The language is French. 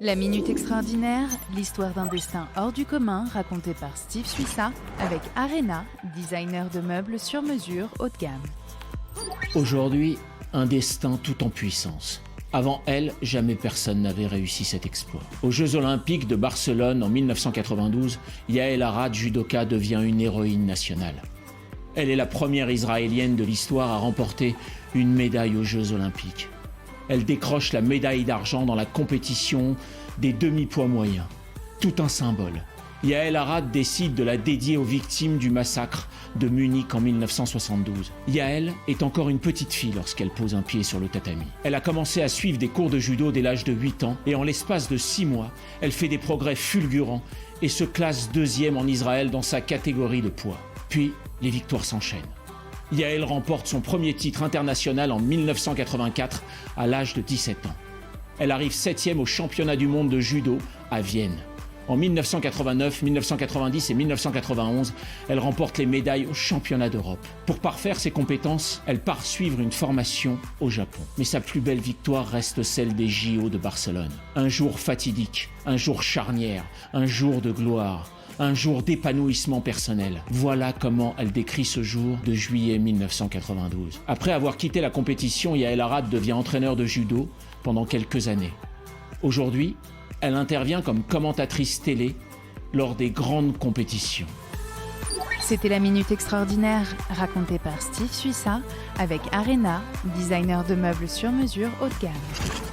La Minute Extraordinaire, l'histoire d'un destin hors du commun racontée par Steve Suissa avec Arena, designer de meubles sur mesure haut de gamme. Aujourd'hui, un destin tout en puissance. Avant elle, jamais personne n'avait réussi cet exploit. Aux Jeux Olympiques de Barcelone en 1992, Yael Arad, judoka, devient une héroïne nationale. Elle est la première Israélienne de l'histoire à remporter une médaille aux Jeux Olympiques. Elle décroche la médaille d'argent dans la compétition des demi-poids moyens. Tout un symbole. Yael Arad décide de la dédier aux victimes du massacre de Munich en 1972. Yael est encore une petite fille lorsqu'elle pose un pied sur le tatami. Elle a commencé à suivre des cours de judo dès l'âge de 8 ans et en l'espace de 6 mois, elle fait des progrès fulgurants et se classe 2e en Israël dans sa catégorie de poids. Puis, les victoires s'enchaînent. Yael remporte son premier titre international en 1984 à l'âge de 17 ans. Elle arrive 7e au championnat du monde de judo à Vienne. En 1989, 1990 et 1991, elle remporte les médailles au championnat d'Europe. Pour parfaire ses compétences, elle part suivre une formation au Japon. Mais sa plus belle victoire reste celle des JO de Barcelone. Un jour fatidique, un jour charnière, un jour de gloire, un jour d'épanouissement personnel. Voilà comment elle décrit ce jour de juillet 1992. Après avoir quitté la compétition, Yael Arad devient entraîneur de judo pendant quelques années. Aujourd'hui, elle intervient comme commentatrice télé lors des grandes compétitions. C'était la Minute Extraordinaire racontée par Steve Suissa avec Arena, designer de meubles sur mesure haut de gamme.